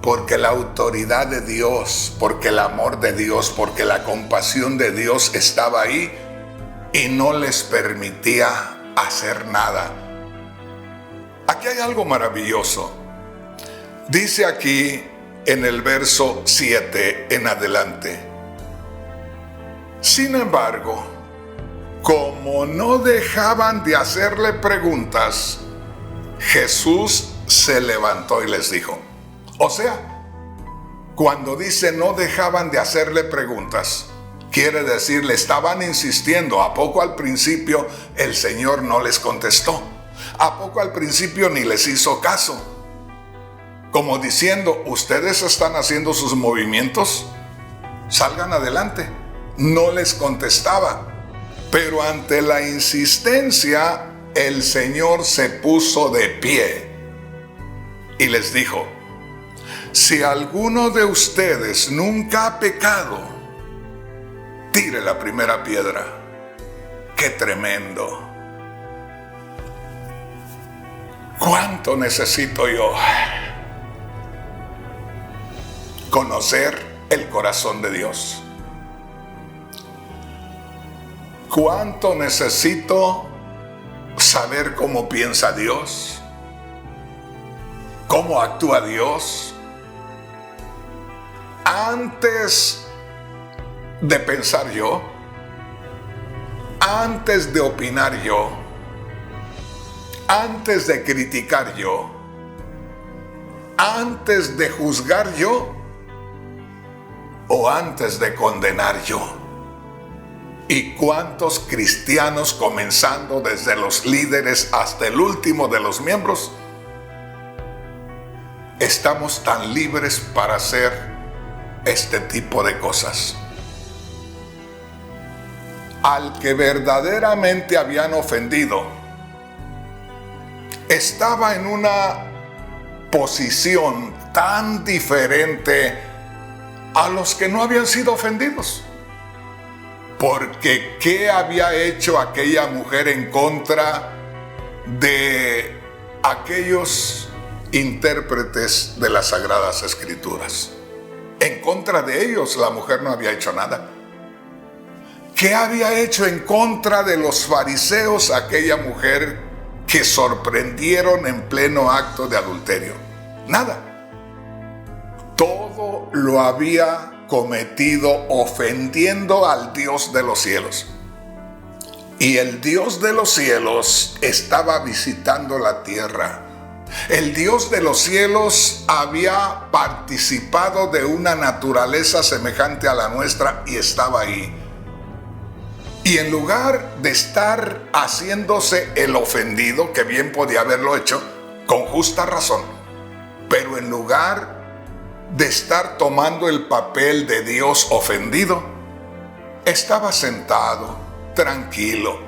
Porque la autoridad de Dios, porque el amor de Dios, porque la compasión de Dios estaba ahí y no les permitía hacer nada. Aquí hay algo maravilloso. Dice aquí en el verso 7 en adelante: sin embargo, como no dejaban de hacerle preguntas, Jesús se levantó y les dijo. O sea, cuando dice no dejaban de hacerle preguntas, quiere decir le estaban insistiendo. ¿A poco al principio el Señor no les contestó? ¿A poco al principio ni les hizo caso? Como diciendo, ustedes están haciendo sus movimientos, salgan adelante. No les contestaba. Pero ante la insistencia, el Señor se puso de pie y les dijo: si alguno de ustedes nunca ha pecado, tire la primera piedra. ¡Qué tremendo! ¿Cuánto necesito yo conocer el corazón de Dios? ¿Cuánto necesito saber cómo piensa Dios, cómo actúa Dios, antes de pensar yo, antes de opinar yo, antes de criticar yo, antes de juzgar yo o antes de condenar yo. ¿Y cuántos cristianos, comenzando desde los líderes hasta el último de los miembros, estamos tan libres para hacer este tipo de cosas? Al que verdaderamente habían ofendido, estaba en una posición tan diferente a los que no habían sido ofendidos. Porque ¿qué había hecho aquella mujer en contra de aquellos intérpretes de las Sagradas Escrituras? En contra de ellos la mujer no había hecho nada. ¿Qué había hecho en contra de los fariseos aquella mujer que sorprendieron en pleno acto de adulterio? Nada. Todo lo había cometido ofendiendo al Dios de los cielos. Y el Dios de los cielos estaba visitando la tierra. El Dios de los cielos había participado de una naturaleza semejante a la nuestra y estaba ahí. Y en lugar de estar haciéndose el ofendido, que bien podía haberlo hecho, con justa razón, pero en lugar de estar tomando el papel de Dios ofendido, estaba sentado, tranquilo.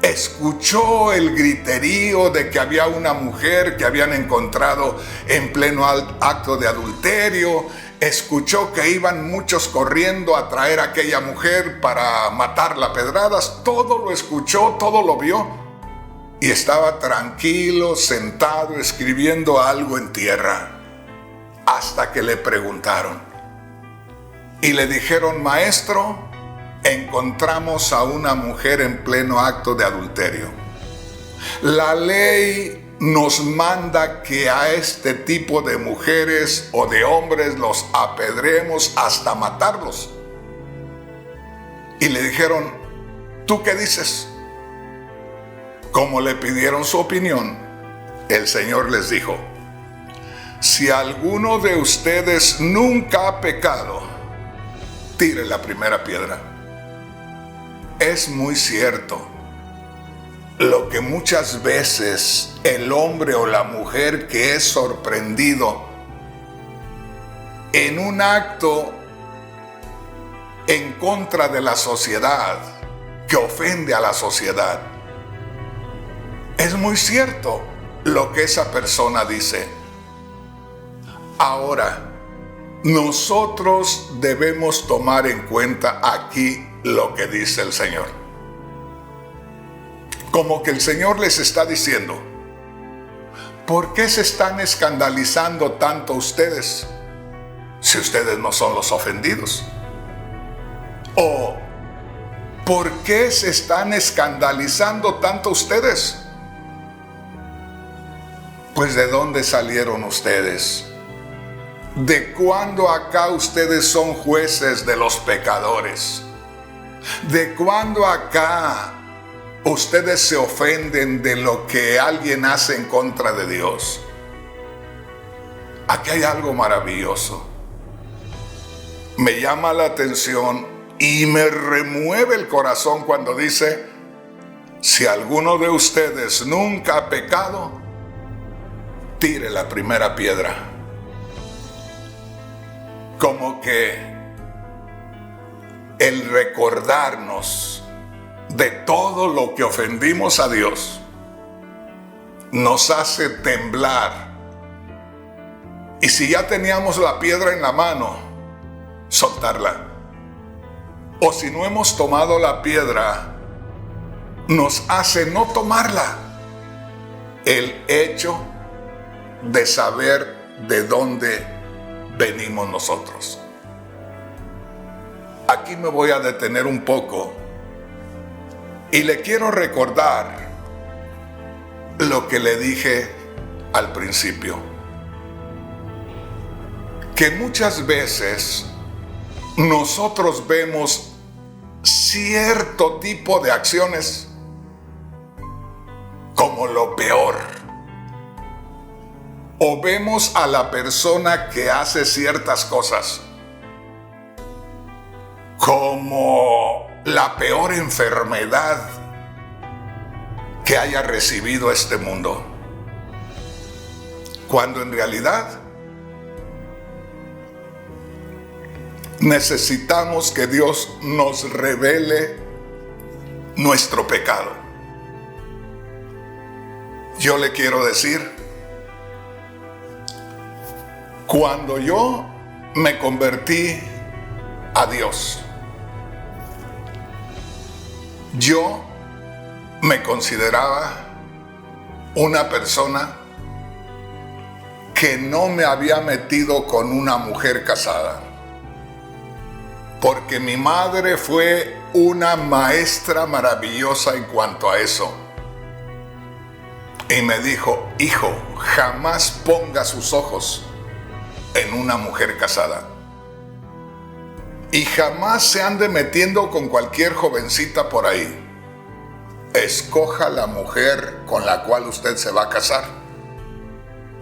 Escuchó el griterío de que había una mujer que habían encontrado en pleno acto de adulterio. Escuchó que iban muchos corriendo a traer a aquella mujer para matarla a pedradas. Todo lo escuchó, todo lo vio. Y estaba tranquilo, sentado, escribiendo algo en tierra. Hasta que le preguntaron. Y le dijeron: maestro, encontramos a una mujer en pleno acto de adulterio. La ley nos manda que a este tipo de mujeres o de hombres los apedremos hasta matarlos. Y le dijeron: ¿tú qué dices? Como le pidieron su opinión, el Señor les dijo: si alguno de ustedes nunca ha pecado, tire la primera piedra. Es muy cierto lo que muchas veces el hombre o la mujer que es sorprendido en un acto en contra de la sociedad, que ofende a la sociedad, es muy cierto lo que esa persona dice. Ahora, nosotros debemos tomar en cuenta aquí lo que dice el Señor. Como que el Señor les está diciendo: ¿por qué se están escandalizando tanto ustedes si ustedes no son los ofendidos? ¿O por qué se están escandalizando tanto ustedes? Pues ¿de dónde salieron ustedes? ¿De cuándo acá ustedes son jueces de los pecadores? ¿De cuándo acá ustedes se ofenden de lo que alguien hace en contra de Dios? Aquí hay algo maravilloso. Me llama la atención y me remueve el corazón cuando dice: si alguno de ustedes nunca ha pecado, tire la primera piedra. Como que el recordarnos de todo lo que ofendimos a Dios nos hace temblar. Y si ya teníamos la piedra en la mano, soltarla. O si no hemos tomado la piedra, nos hace no tomarla. El hecho de saber de dónde venimos nosotros. Aquí me voy a detener un poco y le quiero recordar lo que le dije al principio, que muchas veces nosotros vemos cierto tipo de acciones como lo peor, o vemos a la persona que hace ciertas cosas como la peor enfermedad que haya recibido este mundo, cuando en realidad necesitamos que Dios nos revele nuestro pecado. Yo le quiero decir, cuando yo me convertí a Dios, yo me consideraba una persona que no me había metido con una mujer casada, porque mi madre fue una maestra maravillosa en cuanto a eso. Y me dijo, hijo, jamás ponga sus ojos en una mujer casada. Y jamás se ande metiendo con cualquier jovencita por ahí. Escoja la mujer con la cual usted se va a casar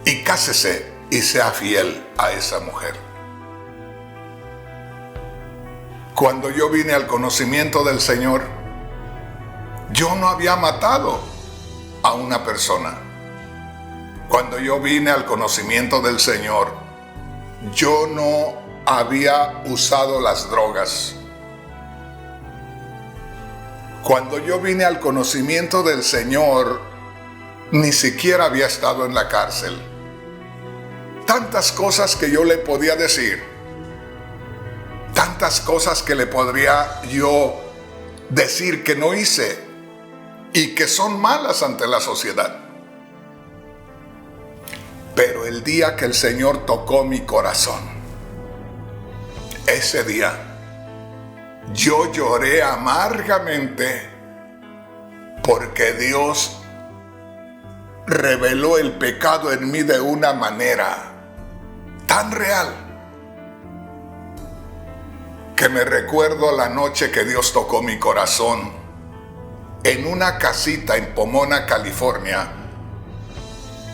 y cásese y sea fiel a esa mujer. Cuando yo vine al conocimiento del Señor, yo no había matado a una persona. Cuando yo vine al conocimiento del Señor, yo no había usado las drogas. Cuando yo vine al conocimiento del Señor, ni siquiera había estado en la cárcel. Tantas cosas que yo le podía decir, tantas cosas que le podría yo decir que no hice y que son malas ante la sociedad. Pero el día que el Señor tocó mi corazón, ese día yo lloré amargamente porque Dios reveló el pecado en mí de una manera tan real que me recuerdo la noche que Dios tocó mi corazón en una casita en Pomona, California,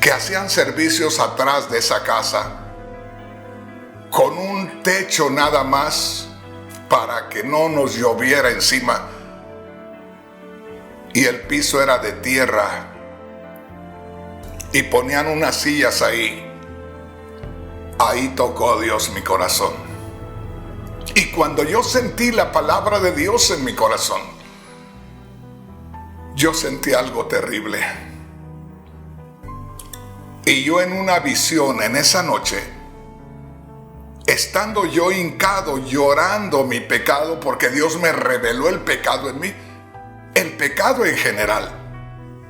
que hacían servicios atrás de esa casa con un techo nada más para que no nos lloviera encima, y el piso era de tierra y ponían unas sillas ahí. Ahí tocó Dios mi corazón. Y cuando yo sentí la palabra de Dios en mi corazón, yo sentí algo terrible. Y yo en una visión en esa noche, estando yo hincado llorando mi pecado, porque Dios me reveló el pecado en mí, el pecado en general.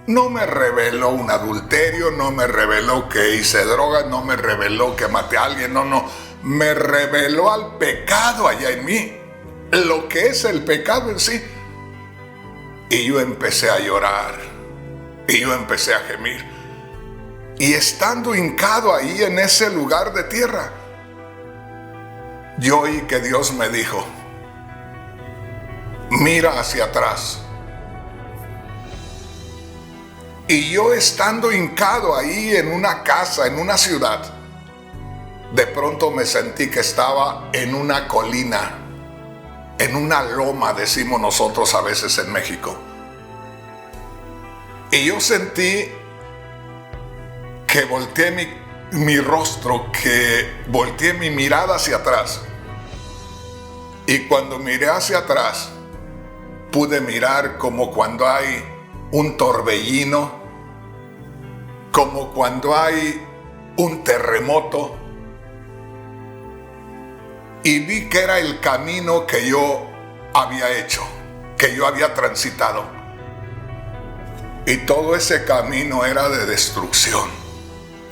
No me reveló un adulterio, no me reveló que hice drogas, no me reveló que maté a alguien, no. Me reveló al pecado allá en mí, lo que es el pecado en sí. Y yo empecé a llorar, y yo empecé a gemir. Y estando hincado ahí en ese lugar de tierra, yo oí que Dios me dijo, mira hacia atrás. Y yo estando hincado ahí en una casa, en una ciudad, de pronto me sentí que estaba en una colina, en una loma, decimos nosotros a veces en México. Y yo sentí que volteé mi rostro, que volteé mi mirada hacia atrás. Y cuando miré hacia atrás, pude mirar como cuando hay un torbellino, como cuando hay un terremoto, y vi que era el camino que yo había hecho, que yo había transitado, y todo ese camino era de destrucción.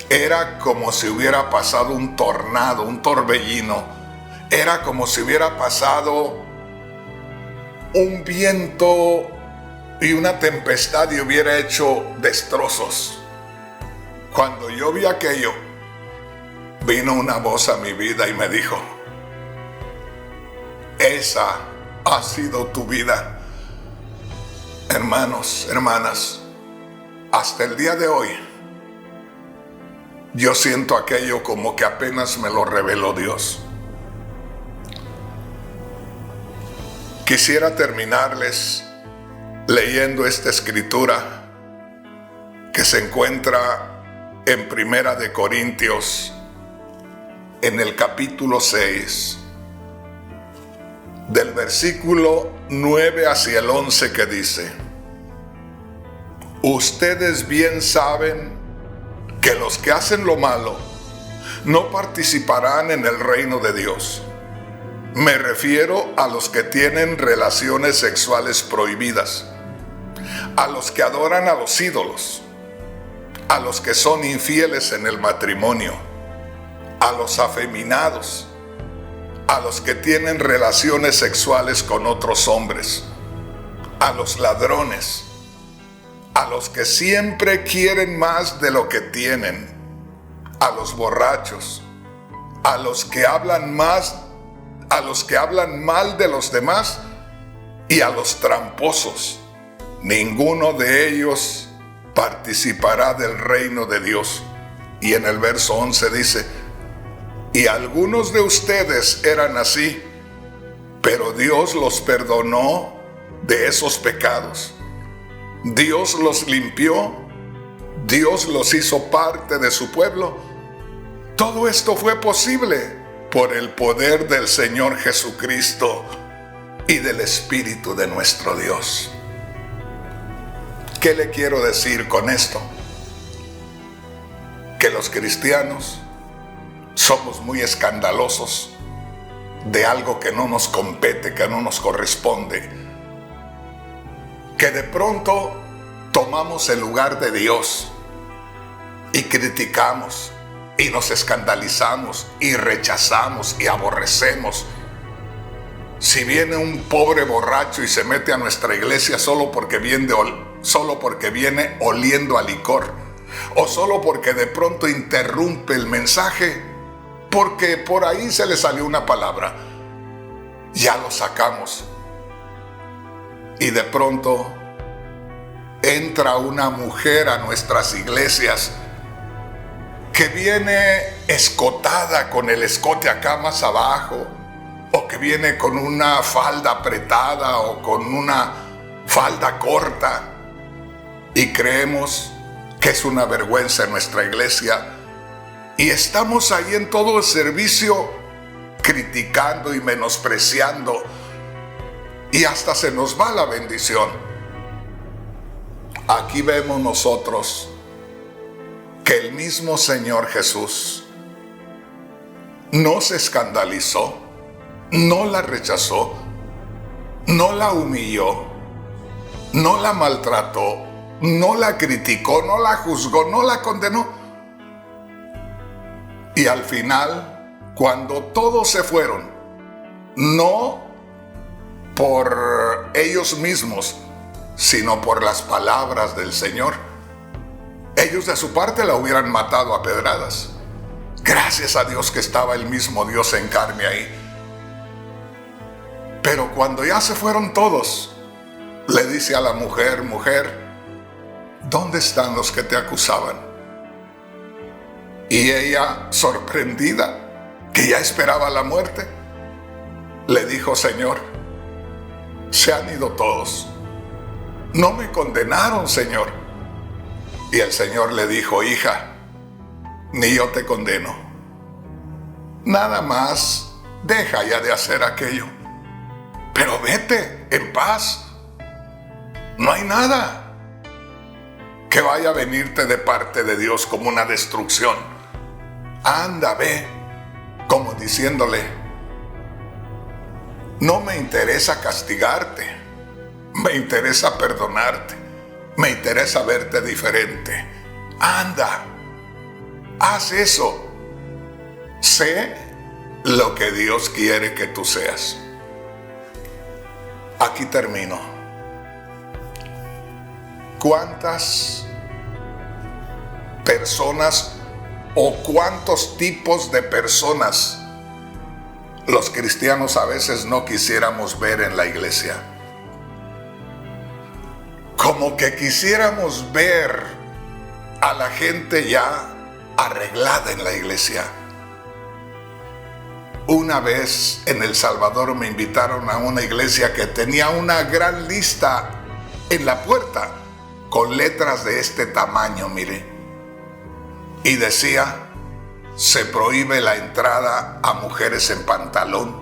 Era como si hubiera pasado un tornado, un torbellino. Era como si hubiera pasado un viento y una tempestad y hubiera hecho destrozos. Cuando yo vi aquello, vino una voz a mi vida y me dijo: esa ha sido tu vida. Hermanos, hermanas, hasta el día de hoy, yo siento aquello como que apenas me lo reveló Dios. Quisiera terminarles leyendo esta escritura que se encuentra en Primera de Corintios, en el capítulo 6, del versículo 9 hacia el 11, que dice: ustedes bien saben que los que hacen lo malo no participarán en el reino de Dios. Me refiero a los que tienen relaciones sexuales prohibidas, a los que adoran a los ídolos, a los que son infieles en el matrimonio, a los afeminados, a los que tienen relaciones sexuales con otros hombres, a los ladrones, a los que siempre quieren más de lo que tienen, a los borrachos, a los que hablan mal de los demás y a los tramposos. Ninguno de ellos participará del reino de Dios. Y en el verso 11 dice: y algunos de ustedes eran así, pero Dios los perdonó de esos pecados. Dios los limpió, Dios los hizo parte de su pueblo. Todo esto fue posible por el poder del Señor Jesucristo y del Espíritu de nuestro Dios. ¿Qué le quiero decir con esto? Que los cristianos somos muy escandalosos de algo que no nos compete, que no nos corresponde. Que de pronto tomamos el lugar de Dios y criticamos y nos escandalizamos y rechazamos y aborrecemos. Si viene un pobre borracho y se mete a nuestra iglesia solo porque viene oliendo a licor, o solo porque de pronto interrumpe el mensaje, porque por ahí se le salió una palabra, ya lo sacamos. Y de pronto entra una mujer a nuestras iglesias que viene escotada con el escote acá más abajo, o que viene con una falda apretada o con una falda corta, y creemos que es una vergüenza en nuestra iglesia, y estamos ahí en todo el servicio criticando y menospreciando, y hasta se nos va la bendición. Aquí vemos nosotros que el mismo Señor Jesús no se escandalizó, no la rechazó, no la humilló, no la maltrató, no la criticó, no la juzgó, no la condenó. Y al final, cuando todos se fueron, no por ellos mismos, sino por las palabras del Señor, ellos de su parte la hubieran matado a pedradas. Gracias a Dios que estaba el mismo Dios en carne ahí. Pero cuando ya se fueron todos, le dice a la mujer: mujer, ¿dónde están los que te acusaban? Y ella, sorprendida, que ya esperaba la muerte, le dijo: Señor, se han ido todos. No me condenaron, Señor. Y el Señor le dijo: hija, ni yo te condeno. Nada más, deja ya de hacer aquello. Pero vete en paz. No hay nada que vaya a venirte de parte de Dios como una destrucción. Anda, ve, como diciéndole: no me interesa castigarte, me interesa perdonarte, me interesa verte diferente. Anda, haz eso. Sé lo que Dios quiere que tú seas. Aquí termino. ¿cuántas personas o cuántos tipos de personas los cristianos a veces no quisiéramos ver en la iglesia? Como que quisiéramos ver a la gente ya arreglada en la iglesia. Una vez en El Salvador me invitaron a una iglesia que tenía una gran lista en la puerta con letras de este tamaño, mire, y decía: se prohíbe la entrada a mujeres en pantalón,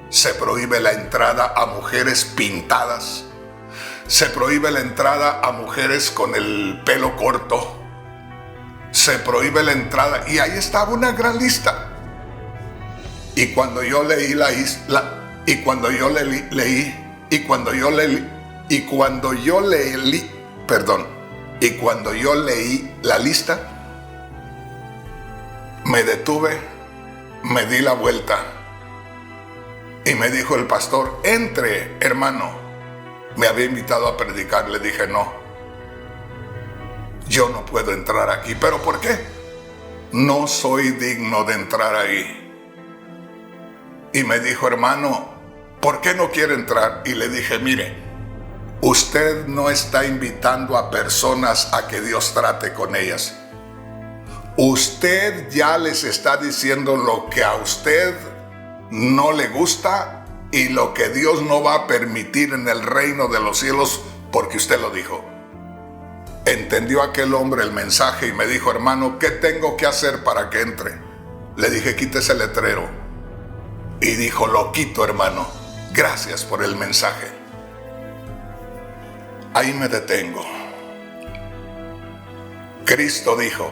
se prohíbe la entrada a mujeres pintadas, se prohíbe la entrada a mujeres con el pelo corto, se prohíbe la entrada, y ahí estaba una gran lista. Y cuando yo leí cuando yo leí la lista, me detuve, me di la vuelta y me dijo el pastor: entre, hermano. Me había invitado a predicar. Le dije: no, yo no puedo entrar aquí. ¿Pero por qué? No soy digno de entrar ahí. Y me dijo: hermano, ¿por qué no quiere entrar? Y le dije: mire, usted no está invitando a personas a que Dios trate con ellas. Usted ya les está diciendo lo que a usted no le gusta y lo que Dios no va a permitir en el reino de los cielos porque usted lo dijo. Entendió aquel hombre el mensaje y me dijo: hermano, ¿qué tengo que hacer para que entre? Le dije: quítese el letrero. Y dijo: lo quito, hermano. Gracias por el mensaje. Ahí me detengo. Cristo dijo: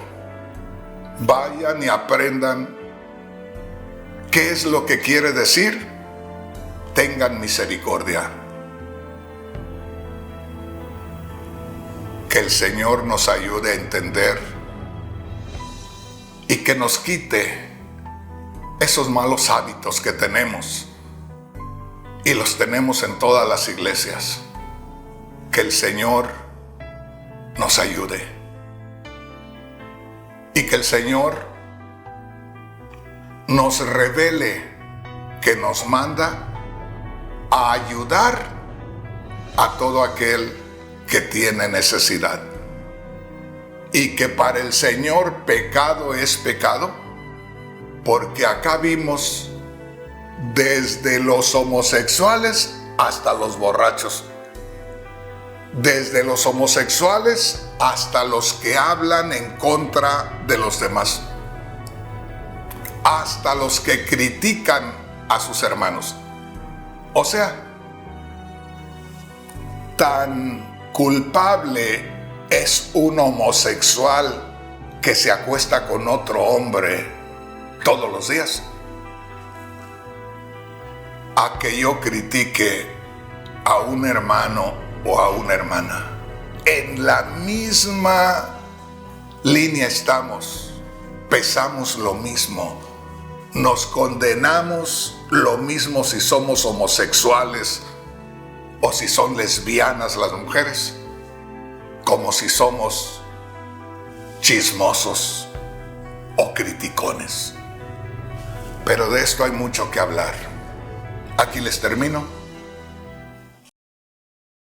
vayan y aprendan qué es lo que quiere decir tengan misericordia. Que el Señor nos ayude a entender y que nos quite esos malos hábitos que tenemos, y los tenemos en todas las iglesias. Que el Señor nos ayude y que el Señor nos revele que nos manda a ayudar a todo aquel que tiene necesidad, y que para el Señor pecado es pecado, porque acá vimos desde los homosexuales hasta los borrachos, desde los homosexuales hasta los que hablan en contra de los demás, hasta los que critican a sus hermanos. O sea, tan culpable es un homosexual que se acuesta con otro hombre todos los días, a que yo critique a un hermano o a una hermana. En la misma línea estamos, pesamos lo mismo, nos condenamos lo mismo si somos homosexuales o si son lesbianas las mujeres, como si somos chismosos o criticones. Pero de esto hay mucho que hablar. Aquí les termino.